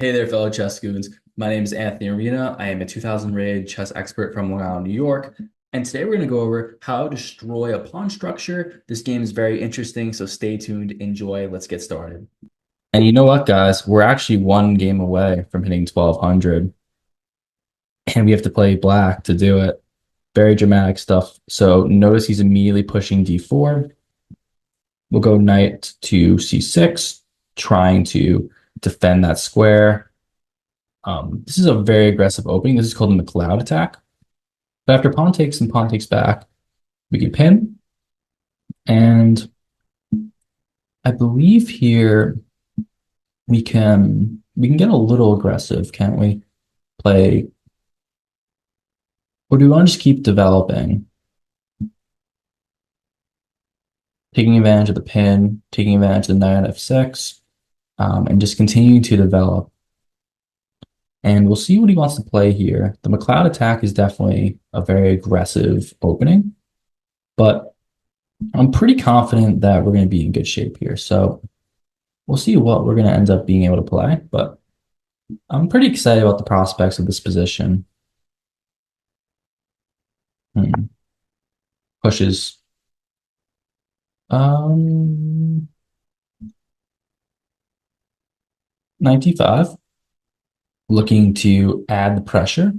Hey there, fellow ChessGoons. My name is Anthony Arena. I am a 2000 rated chess expert from Long Island, New York. And today we're going to go over how to destroy a pawn structure. This game is very interesting, so stay tuned, enjoy. Let's get started. And you know what, guys? We're actually one game away from hitting 1200, and we have to play black to do it. Very dramatic stuff. So notice he's immediately pushing d4. We'll go knight to c6, trying to defend that square. This is a very aggressive opening. This is called the McLeod attack. But after pawn takes and pawn takes back, we can pin. And I believe here we can get a little aggressive, can't we? Play, or do we want to just keep developing? Taking advantage of the pin, taking advantage of the knight on f6, and just continuing to develop. And we'll see what he wants to play here. The McLeod attack is definitely a very aggressive opening, but I'm pretty confident that we're going to be in good shape here. So we'll see what we're going to end up being able to play, but I'm pretty excited about the prospects of this position. Pushes. Um, 95. Looking to add the pressure.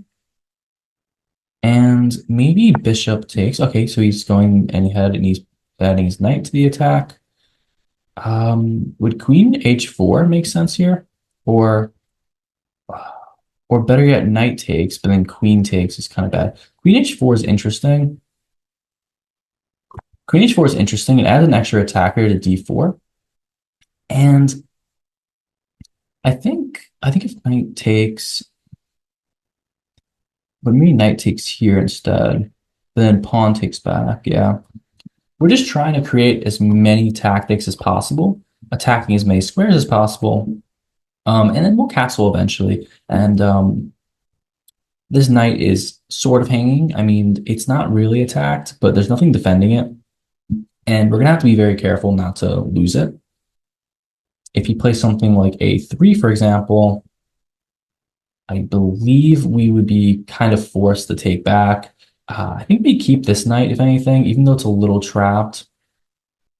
And maybe bishop takes. Okay, so he's going ahead and he's adding his knight to the attack. Would queen h4 make sense here? Or better yet, knight takes, but then queen takes is kind of bad. Queen h4 is interesting. Queen h4 is interesting. It adds an extra attacker to d4. And I think if knight takes, but maybe knight takes here instead, then pawn takes back. Yeah. We're just trying to create as many tactics as possible, attacking as many squares as possible. And then we'll castle eventually. And this knight is sort of hanging. I mean, it's not really attacked, but there's nothing defending it. And we're going to have to be very careful not to lose it. If you play something like a3, for example, I believe we would be kind of forced to take back. I think we keep this knight, if anything, even though it's a little trapped.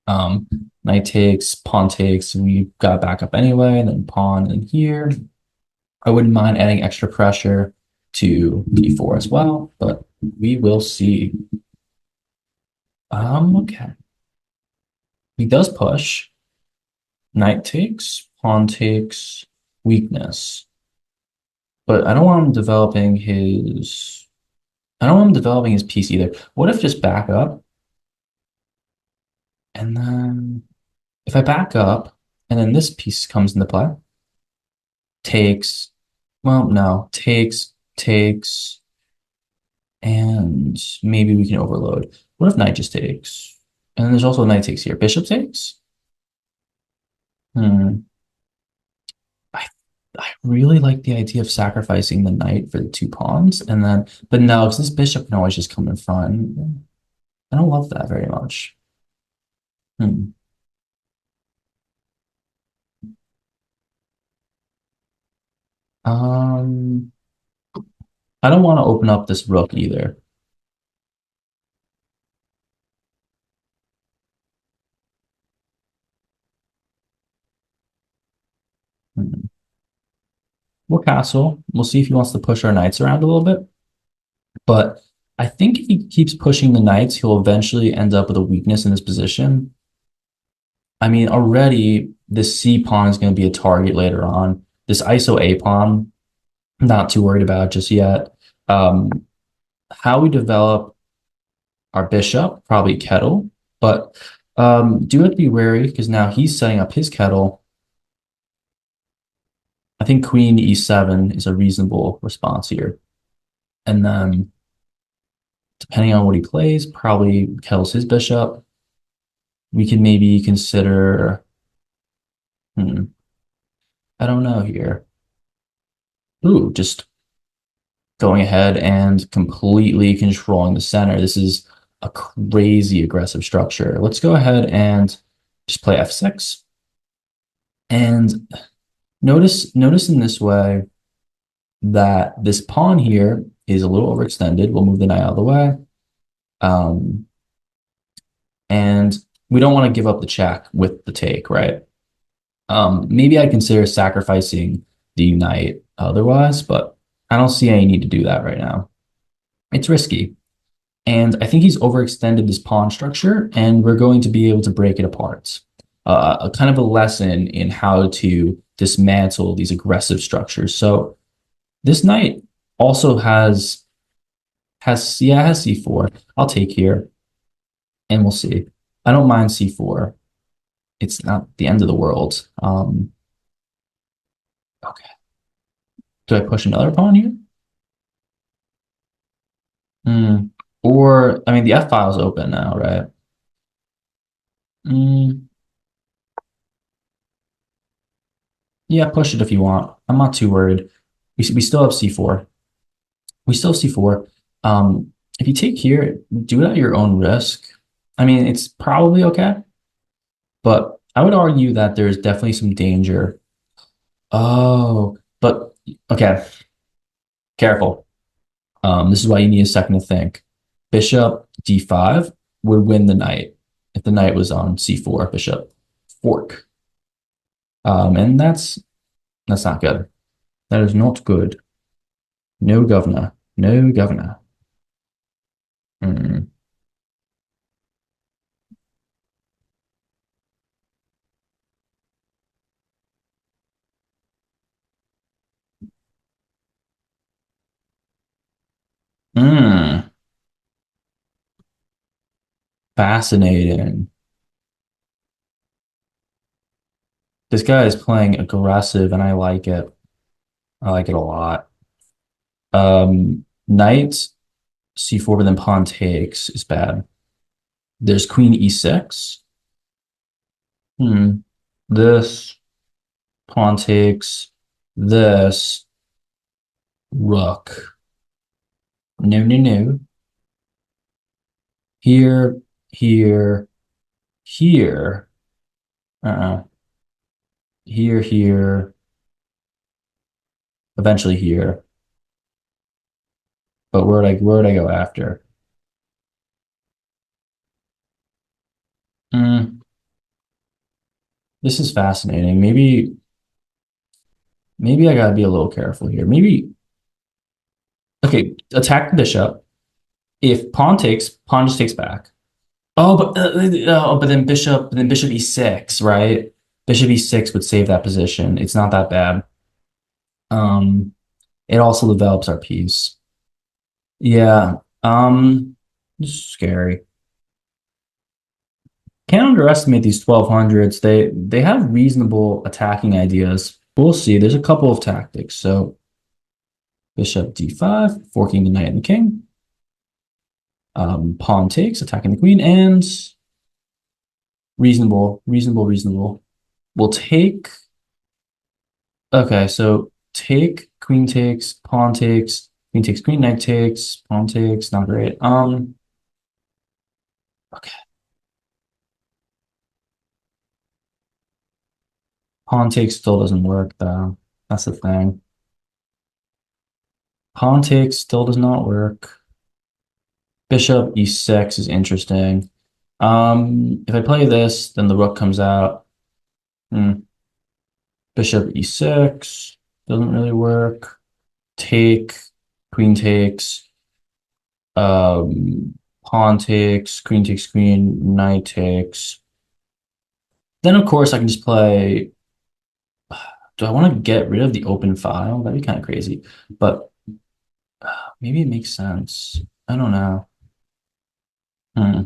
Knight takes, pawn takes, we got back up anyway, and then pawn in here. I wouldn't mind adding extra pressure to d4 as well, but we will see. Okay. He does push. Knight takes, pawn takes, weakness. But I don't want him developing his piece either. What if just back up? And then if I back up and then this piece comes into play, takes, well, no, takes, and maybe we can overload. What if knight just takes? And then there's also knight takes here. Bishop takes? I really like the idea of sacrificing the knight for the two pawns, and then, but no, because this bishop can always just come in front. I don't love that very much. Um, I don't want to open up this rook either. We'll castle. We'll see if he wants to push our knights around a little bit. But I think if he keeps pushing the knights, he'll eventually end up with a weakness in this position. I mean, already this C pawn is going to be a target later on. This ISO A pawn, I'm not too worried about just yet. How we develop our bishop, probably kettle, but do have to be wary because now he's setting up his kettle. I think queen e7 is a reasonable response here. And then, depending on what he plays, probably kettles his bishop. We can maybe consider, I don't know here. Ooh, just going ahead and completely controlling the center. This is a crazy aggressive structure. Let's go ahead and just play f6. And Notice in this way that this pawn here is a little overextended. We'll move the knight out of the way. Um, and we don't want to give up the check with the take, right? Maybe I'd consider sacrificing the knight otherwise, but I don't see any need to do that right now. It's risky. And I think he's overextended this pawn structure, and we're going to be able to break it apart. A kind of a lesson in how to dismantle these aggressive structures. So this knight also has c4. I'll take here, and we'll see. I don't mind c4. It's not the end of the world. Okay. Do I push another pawn here? Hmm. Or, I mean, the F file's open now, right? Mm, yeah, push it if you want. I'm not too worried. We still have c4. We still have c4. If you take here, do it at your own risk. I mean, it's probably okay, but I would argue that there's definitely some danger. Oh, but okay, careful. This is why you need a second to think. Bishop d5 would win the knight if the knight was on c4, bishop fork. And that's not good. That is not good. No governor. No governor. Mm. Mm. Fascinating. This guy is playing aggressive, and I like it. I like it a lot. Knight c4, but then pawn takes is bad. There's queen e6. Hmm. This pawn takes. This rook. No, no, no. Here, here, here. Uh-uh. Here, here. Eventually here. But where'd I go after? Mm, this is fascinating. Maybe I gotta be a little careful here. Maybe okay, attack the bishop. If pawn takes, pawn just takes back. But then bishop e6, right? Bishop e6 would save that position. It's not that bad. Um, it also develops our piece. Yeah. This is scary. Can't underestimate these 1200s. They have reasonable attacking ideas. We'll see. There's a couple of tactics. So bishop d5, forking the knight and the king. Pawn takes, attacking the queen, and reasonable. We'll take. Okay, so take, queen takes, pawn takes, queen takes, queen, knight takes, pawn takes. Not great. Okay, pawn takes still doesn't work though. That's the thing. Pawn takes still does not work. Bishop e6 is interesting. If I play this, then the rook comes out. Hmm. Bishop e6 doesn't really work. Take, queen takes, pawn takes, queen, knight takes. Then of course I can just play. Do I want to get rid of the open file? That'd be kind of crazy, but maybe it makes sense. I don't know. Hmm.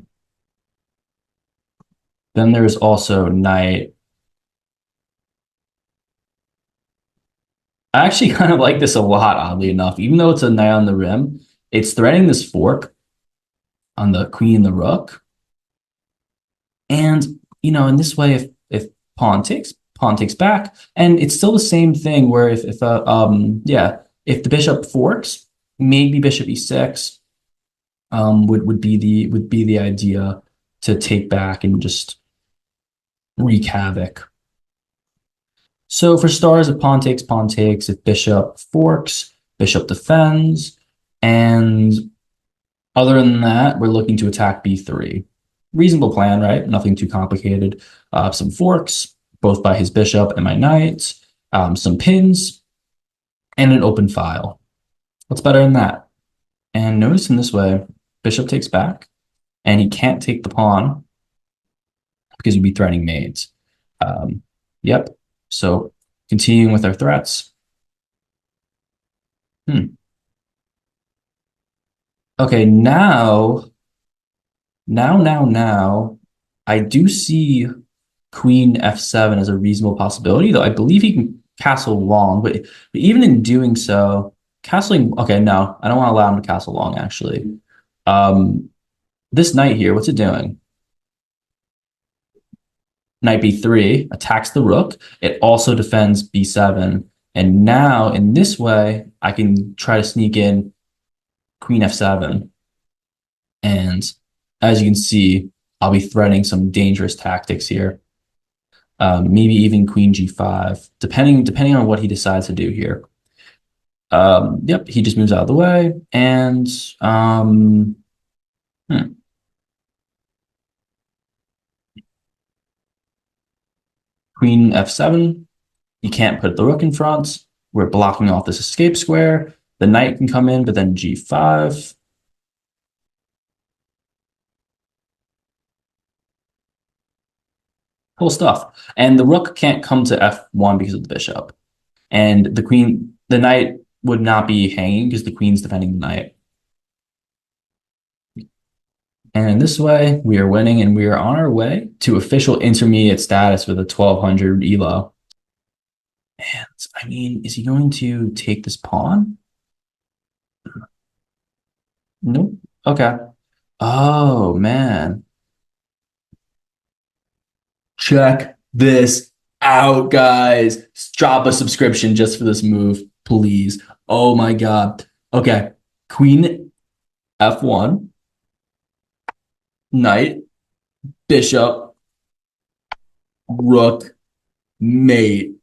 Then there's also knight. I actually kind of like this a lot, oddly enough. Even though it's a knight on the rim, it's threatening this fork on the queen and the rook. And in this way, if pawn takes back, and it's still the same thing where if the bishop forks, maybe bishop e6 would be the idea to take back and just wreak havoc. So for stars, if pawn takes, pawn takes. If bishop forks, bishop defends. And other than that, we're looking to attack b3. Reasonable plan, right? Nothing too complicated. Some forks, both by his bishop and my knight. Some pins, and an open file. What's better than that? And notice in this way, bishop takes back, and he can't take the pawn because he'd be threatening mates. Yep. So continuing with our threats. Okay, now, I do see Queen F7 as a reasonable possibility, though I believe he can castle long. But even in doing so, castling. Okay, no, I don't want to allow him to castle long. Actually, this knight here, what's it doing? Knight b3 attacks the rook. It also defends b7. And now in this way, I can try to sneak in Queen f7. And as you can see, I'll be threatening some dangerous tactics here. Maybe even Queen g5, depending on what he decides to do here. Yep, he just moves out of the way, and hmm, Queen f7. You can't put the rook in front. We're blocking off this escape square. The knight can come in, but then g5. Cool stuff. And the rook can't come to f1 because of the bishop. And the knight would not be hanging because the queen's defending the knight. And in this way, we are winning and we are on our way to official intermediate status with a 1200 ELO. And I mean, is he going to take this pawn? Nope. Okay. Oh, man. Check this out, guys. Drop a subscription just for this move, please. Oh my God. Okay. Queen F1, knight, bishop, rook, mate.